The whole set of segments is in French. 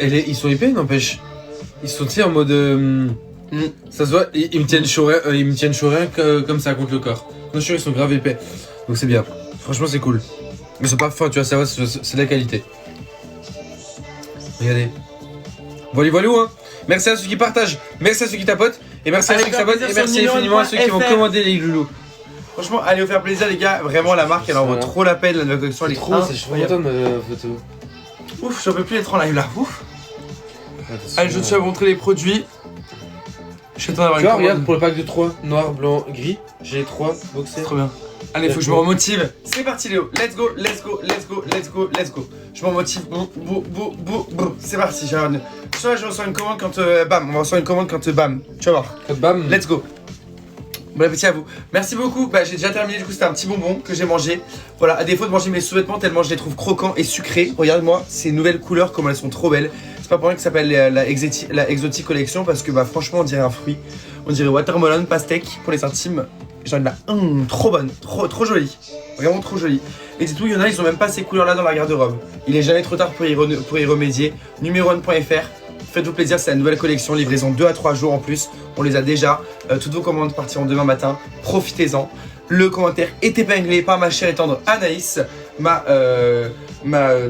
Ils sont épais, n'empêche. Ils sont, tu sais, en mode... Ça se voit, ils me tiennent chaud rien comme ça contre le corps. Non, je suis sûr, ils sont grave épais. Donc c'est bien. Franchement, c'est cool. Mais ils sont pas fins, tu vois, ça va, c'est de la qualité. Regardez. Voilà, hein. Merci à ceux qui partagent, merci à ceux qui tapotent, et merci à ceux qui s'abonnent, et merci infiniment à ceux qui vont commander les loulous. Franchement, allez vous faire plaisir, les gars. Vraiment, la marque, elle en vaut trop la peine. La nouvelle collection, elle est trop, c'est trop content de photo. Ouf, j'en peux plus être en live là. Ouf. Allez, je te vais montrer les produits. Je suis d'avoir une commande. Regarde, pour le pack de 3, noir, blanc, gris, j'ai 3 boxers. Trop bien. Allez, faut que je me remotive. C'est parti, Léo. Let's go, let's go, let's go, let's go, let's go. Je me remotive. C'est parti. Je reçois une commande quand bam. On va recevoir une commande quand bam. Tu vas voir. Quand bam. Let's go. Bon appétit à vous. Merci beaucoup. Bah, j'ai déjà terminé. Du coup, c'était un petit bonbon que j'ai mangé. Voilà, à défaut de manger mes sous-vêtements tellement je les trouve croquants et sucrés. Regarde-moi ces nouvelles couleurs, comme elles sont trop belles. C'est pas pour rien que ça s'appelle la Exotic Collection parce que bah franchement, on dirait un fruit. On dirait watermelon pastèque pour les intimes. J'en ai là, trop bonne, trop jolie. Vraiment trop jolie. Et dites-vous, il y en a, ils ont même pas ces couleurs-là dans la garde-robe. Il est jamais trop tard pour y remédier. Numéro1.fr. Faites-vous plaisir, c'est la nouvelle collection, livraison 2 à 3 jours en plus. On les a déjà. Toutes vos commandes partiront demain matin. Profitez-en. Le commentaire est épinglé par ma chère et tendre Anaïs, ma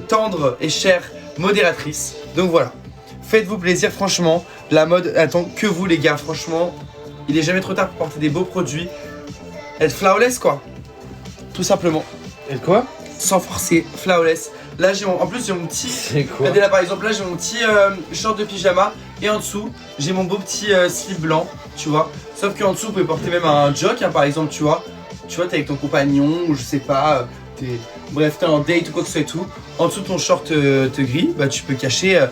tendre et chère modératrice. Donc voilà. Faites-vous plaisir, franchement. La mode attend que vous, les gars. Franchement, il est jamais trop tard pour porter des beaux produits. Être flawless, quoi. Tout simplement. Et quoi? Sans forcer, flawless. Là, en plus, j'ai mon petit. C'est quoi? Regardez là, par exemple, là, j'ai mon petit short de pyjama. Et en dessous, j'ai mon beau petit slip blanc, tu vois. Sauf qu'en dessous, vous pouvez porter même un jock, hein, par exemple, tu vois. Tu vois, t'es avec ton compagnon, ou je sais pas. Bref, t'es en date ou quoi que ce soit et tout. En dessous de ton short te gris, bah, tu peux cacher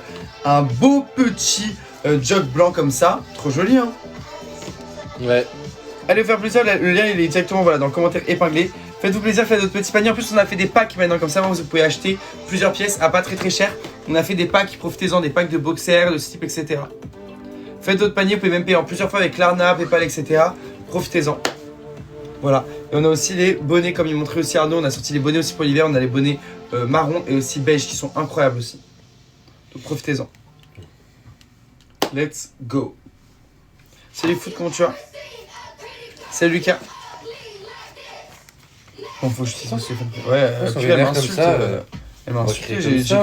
un beau petit jock blanc comme ça. Trop joli, hein. Ouais. Allez vous faire plaisir, le lien il est directement voilà, dans le commentaire épinglé. Faites-vous plaisir, faites votre petit panier. En plus, on a fait des packs maintenant, comme ça vous pouvez acheter plusieurs pièces à pas très cher. On a fait des packs, profitez-en, des packs de boxers, de slip, etc. Faites votre panier, vous pouvez même payer en plusieurs fois avec Klarna, Paypal, etc. Profitez-en. Voilà. Et on a aussi les bonnets, comme il montrait aussi Arnaud. On a sorti les bonnets aussi pour l'hiver. On a les bonnets marron et aussi beige qui sont incroyables aussi. Donc profitez-en. Let's go. Salut Foot, comment tu vas? Salut Lucas. Bon, faut que je te dise. Ouais, puis elle m'insulte. Elle m'a insulté, j'ai dit.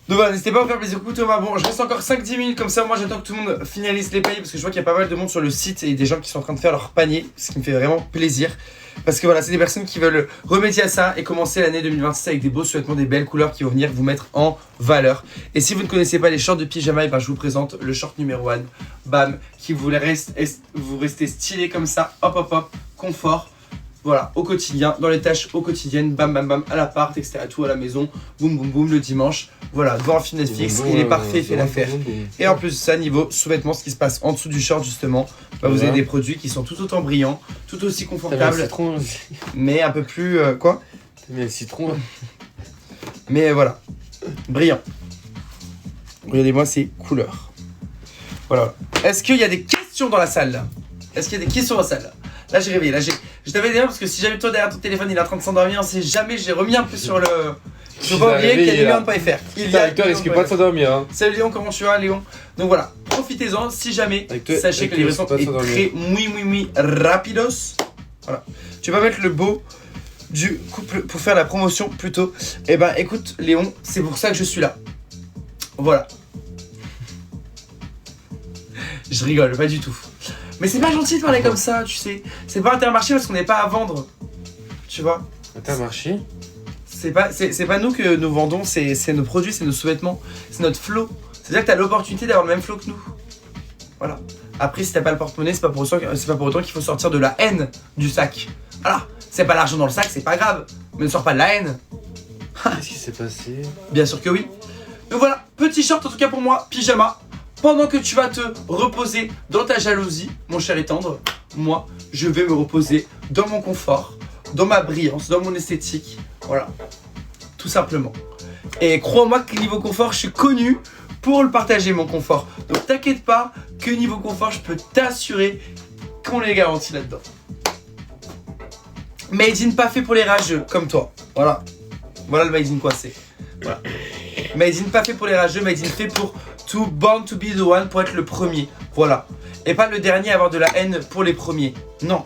Donc voilà, n'hésitez pas à vous faire plaisir. Écoute Thomas, bon, je reste encore 5-10 minutes comme ça. Moi, j'attends que tout le monde finalise les paniers parce que je vois qu'il y a pas mal de monde sur le site et des gens qui sont en train de faire leur panier, ce qui me fait vraiment plaisir. Parce que voilà, c'est des personnes qui veulent remédier à ça et commencer l'année 2026 avec des beaux sous-vêtements, des belles couleurs qui vont venir vous mettre en valeur. Et si vous ne connaissez pas les shorts de pyjama, et ben je vous présente le short numéro 1, bam, qui vous restez stylé comme ça, hop, confort. Voilà, au quotidien, dans les tâches au quotidien, bam bam bam, à l'appart, etc. Tout à la maison, boum boum boum, le dimanche. Voilà, devant un film Netflix, il est parfait, il fait l'affaire. Et en plus de ça, niveau sous-vêtements, ce qui se passe en dessous du short justement, bah, vous avez des produits qui sont tout autant brillants, tout aussi confortables. Mais un peu plus, quoi? T'as mis le citron. Mais voilà, brillant. Regardez-moi ces couleurs. Voilà. Est-ce qu'il y a des questions dans la salle là? Est-ce qu'il y a des questions dans la salle là? Là j'ai réveillé, je t'avais dit parce que si jamais toi derrière ton téléphone il est en train de s'endormir, on sait jamais, j'ai remis un peu sur le... Faut pas oublier qu'il y a numéro1.fr. Il y a Victor, risque pas de s'endormir hein. Salut Léon, comment tu vas Léon? Donc voilà, profitez-en si jamais, sachez que la livraison est très muy rapidos. Voilà, tu vas mettre le beau du couple pour faire la promotion plutôt. Et ben écoute Léon, c'est pour ça que je suis là. Voilà. Je rigole, pas du tout. Mais c'est pas gentil de parler comme ça, tu sais. C'est pas Intermarché parce qu'on n'est pas à vendre. Tu vois? Intermarché? C'est pas nous que nous vendons, c'est nos produits, c'est nos sous-vêtements, c'est notre flow. C'est-à-dire que t'as l'opportunité d'avoir le même flow que nous. Voilà. Après, si t'as pas le porte-monnaie, c'est pas pour autant qu'il faut sortir de la haine du sac. Voilà. C'est pas l'argent dans le sac, c'est pas grave. Mais ne sors pas de la haine. Qu'est-ce qui s'est passé? Bien sûr que oui. Donc voilà, petit short en tout cas pour moi, pyjama. Pendant que tu vas te reposer dans ta jalousie, mon cher et tendre, moi, je vais me reposer dans mon confort, dans ma brillance, dans mon esthétique. Voilà, tout simplement. Et crois-moi que niveau confort, je suis connu pour le partager, mon confort. Donc t'inquiète pas que niveau confort, je peux t'assurer qu'on est garanti là-dedans. Made in pas fait pour les rageux, comme toi. Voilà. Voilà le made in coincé. Voilà. Made in pas fait pour les rageux, Made in fait pour to born to be the one, pour être le premier. Voilà. Et pas le dernier à avoir de la haine pour les premiers. Non.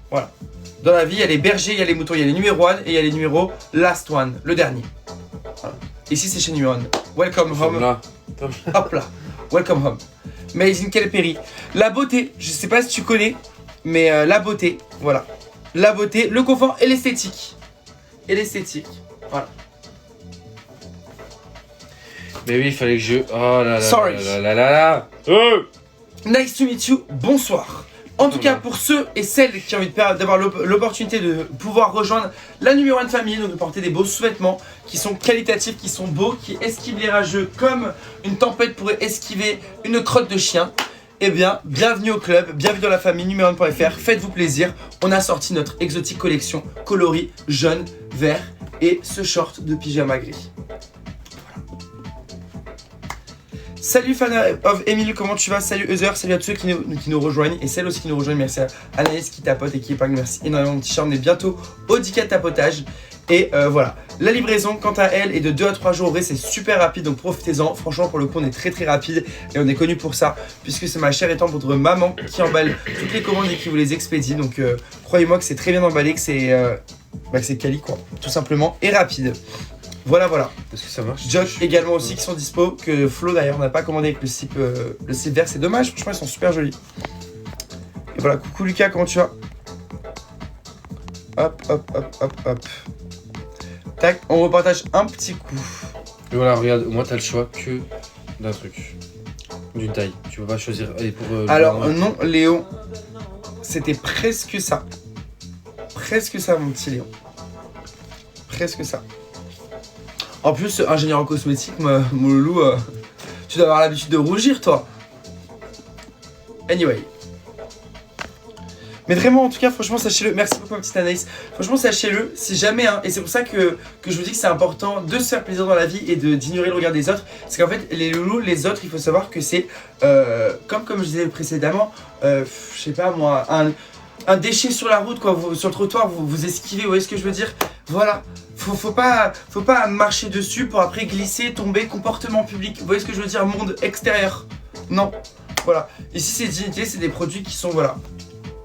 Voilà. Dans la vie, il y a les bergers, il y a les moutons, il y a les numéros 1 et il y a les numéros last one, le dernier. Voilà. Ici, c'est chez numéro 1. Welcome home. Là. Hop là. Welcome home. Made in Kelperi. La beauté, je sais pas si tu connais, mais la beauté, voilà. La beauté, le confort et l'esthétique. Et l'esthétique. Voilà. Mais oui, il fallait que je. Oh là là. Sorry. Là là là là. Oh. Nice to meet you, bonsoir. En tout cas, pour ceux et celles qui ont envie d'avoir l'opportunité de pouvoir rejoindre la numéro 1 famille, donc de porter des beaux sous-vêtements qui sont qualitatifs, qui sont beaux, qui esquivent les rageux comme une tempête pourrait esquiver une crotte de chien, eh bien, bienvenue au club, bienvenue dans la famille numéro 1.fr, faites-vous plaisir. On a sorti notre exotique collection coloris jaune, vert et ce short de pyjama gris. Salut fan of Emile, comment tu vas? Salut Heather, salut à tous ceux qui nous rejoignent et celles aussi qui nous rejoignent. Merci à Anaïs qui tapote et qui épingle, merci énormément mon t-shirt. On est bientôt au 10K de tapotage. Et voilà, la livraison quant à elle est de 2 à 3 jours, en vrai c'est super rapide donc profitez-en. Franchement pour le coup on est très rapide et on est connu pour ça puisque c'est ma chère et tendre maman qui emballe toutes les commandes et qui vous les expédie. Donc croyez-moi que c'est très bien emballé, que c'est quali quoi, tout simplement, et rapide. Voilà. Est-ce que ça marche? Josh également aussi qui sont dispo, que Flo d'ailleurs n'a pas commandé avec le slip vert, c'est dommage, franchement ils sont super jolis. Et voilà, coucou Lucas, comment tu vas? Hop. Tac, on repartage un petit coup. Et voilà, regarde, moi t'as le choix que d'un truc. D'une taille. Tu peux pas choisir. Allez, pour, alors non Léo, c'était presque ça. Presque ça mon petit Léo. Presque ça. En plus, ingénieur en cosmétique, mon loulou, tu dois avoir l'habitude de rougir, toi. Anyway. Mais vraiment, en tout cas, franchement, sachez-le. Merci beaucoup, ma petite Anaïs. Franchement, sachez-le, si jamais, et c'est pour ça que je vous dis que c'est important de se faire plaisir dans la vie et d'ignorer le regard des autres. C'est qu'en fait, les loulous, les autres, il faut savoir que c'est, comme je disais précédemment, je sais pas moi, un déchet sur la route, quoi, sur le trottoir, vous esquivez, vous voyez ce que je veux dire? Voilà. Faut pas marcher dessus pour après glisser, tomber, comportement public. Vous voyez ce que je veux dire? Monde extérieur. Non. Voilà. Ici, c'est dignité, c'est des produits qui sont, voilà,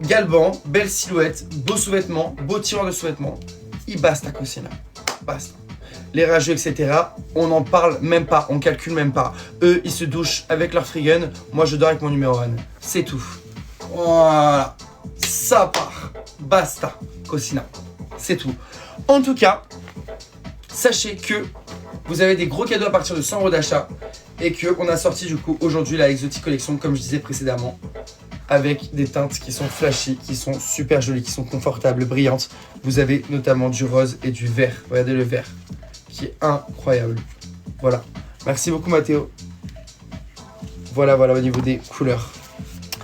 galbans, belle silhouette, beaux sous-vêtements, beaux tireurs de sous-vêtements. Il basta, Cosina. Basta. Les rageux, etc. On n'en parle même pas, on calcule même pas. Eux, ils se douchent avec leur free gun. Moi, je dors avec mon numéro 1. C'est tout. Voilà. Ça part. Basta, Cosina. C'est tout. En tout cas, sachez que vous avez des gros cadeaux à partir de 100 € d'achat et qu'on a sorti du coup aujourd'hui la Exotic Collection, comme je disais précédemment, avec des teintes qui sont flashy, qui sont super jolies, qui sont confortables, brillantes. Vous avez notamment du rose et du vert. Regardez le vert, qui est incroyable. Voilà. Merci beaucoup Mathéo. Voilà au niveau des couleurs.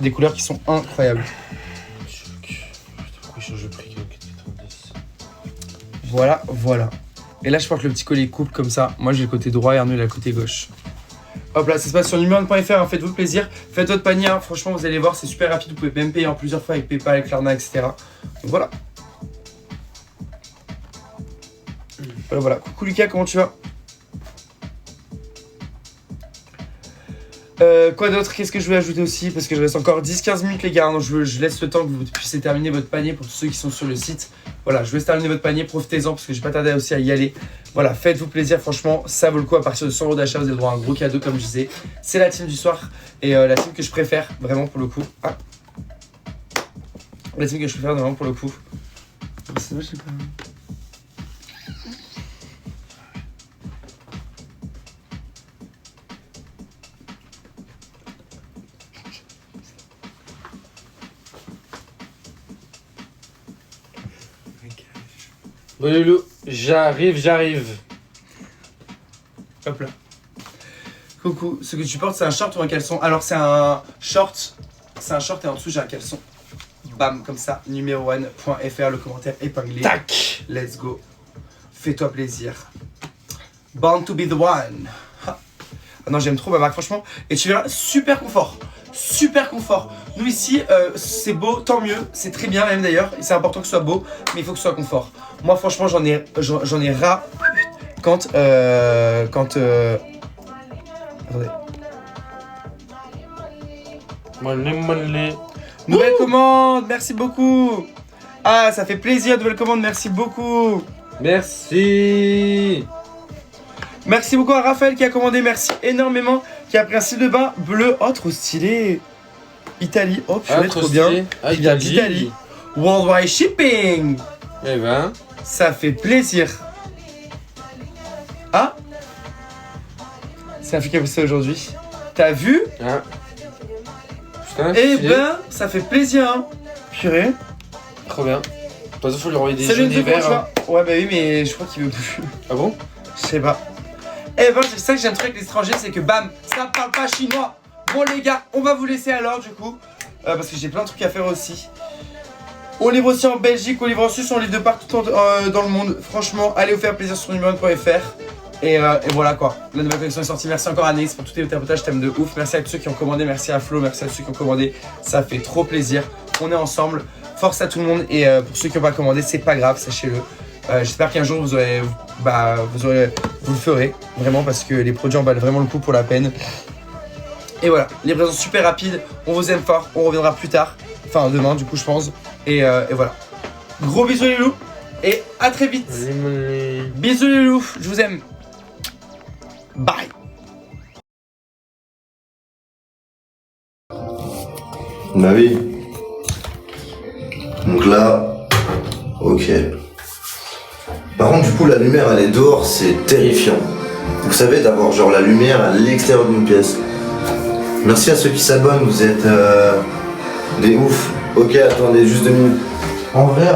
Des couleurs qui sont incroyables. Voilà. Et là, je porte le petit collier coupe comme ça. Moi, j'ai le côté droit et Arnaud, il a le côté gauche. Hop là, ça se passe sur numéro1.fr, faites-vous plaisir. Faites votre panier, franchement, vous allez voir, c'est super rapide. Vous pouvez même payer en plusieurs fois avec PayPal, avec Klarna, etc. Donc voilà. Voilà. Coucou Lucas, comment tu vas? Quoi d'autre? Qu'est-ce que je voulais ajouter aussi? Parce que je reste encore 10-15 minutes les gars, donc je laisse le temps que vous puissiez terminer votre panier pour tous ceux qui sont sur le site. Voilà, je vous laisse terminer votre panier, profitez-en parce que j'ai pas tardé aussi à y aller. Voilà, faites-vous plaisir, franchement, ça vaut le coup. À partir de 100 € d'achat, vous avez le droit à un gros cadeau comme je disais. C'est la team du soir et la team que je préfère vraiment pour le coup. Ah. La team que je préfère vraiment pour le coup. C'est vrai, je sais pas. Bon Loulou, j'arrive. Hop là. Coucou, ce que tu portes c'est un short ou un caleçon? Alors c'est un short et en dessous j'ai un caleçon. Bam, comme ça, numéro1.fr, le commentaire épinglé. Tac. Let's go. Fais-toi plaisir. Born to be the one. Ah non, j'aime trop ma marque, franchement. Et tu verras, super confort. Super confort. Nous ici, c'est beau, tant mieux. C'est très bien même d'ailleurs. C'est important que ce soit beau, mais il faut que ce soit confort. Moi franchement, j'en ai ras quand attendez. Nouvelle commande, merci beaucoup. Ah, ça fait plaisir, nouvelle commande, merci beaucoup. Merci. Merci beaucoup à Raphaël qui a commandé, merci énormément. Qui a pris un style de bain bleu, oh trop stylé. Italie, oh purée, trop bien. Ah, Il vient d'Italie. Worldwide shipping. Eh ben. Ça fait plaisir. Ah, c'est un fille qui a fait ça aujourd'hui. T'as vu? Ah. Putain, Eh stylé. ben, ça fait plaisir, hein. Purée. Trop bien. De toute façon, faut lui envoyer des C'est jaunes le et verts. verre. Ouais, bah oui, mais je crois qu'il veut plus. Ah bon? Je sais pas. Eh ben, c'est ça que j'aime trop avec les étrangers, c'est que bam, ça parle pas chinois. Bon, les gars, on va vous laisser alors, du coup. Parce que j'ai plein de trucs à faire aussi. On livre aussi en Belgique, on livre en Suisse, on livre de partout dans le monde. Franchement, allez vous faire plaisir sur numéro1.fr. Et voilà quoi. La nouvelle collection est sortie. Merci encore à Anaïs pour tous tes tapotages, je t'aime de ouf. Merci à tous ceux qui ont commandé, merci à Flo, merci à tous ceux qui ont commandé. Ça fait trop plaisir. On est ensemble. Force à tout le monde. Et pour ceux qui n'ont pas commandé, c'est pas grave, sachez-le. J'espère qu'un jour vous le ferez. Vraiment parce que les produits en valent vraiment le coup pour la peine. Et voilà, livraison super rapide. On vous aime fort. On reviendra plus tard. Enfin demain du coup je pense. Et voilà. Gros bisous les loups. Et à très vite. Bisous les loups. Je vous aime. Bye. Bah oui. Donc là, ok. Par contre, du coup, la lumière, elle est dehors, c'est terrifiant. Vous savez, d'avoir genre la lumière à l'extérieur d'une pièce. Merci à ceux qui s'abonnent, vous êtes des oufs. Ok, attendez, juste 2 minutes. En vrai,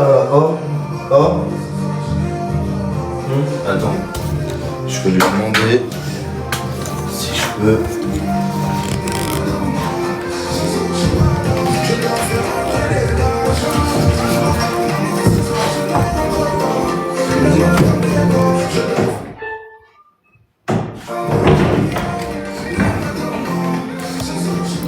Attends. Je peux lui demander si je peux.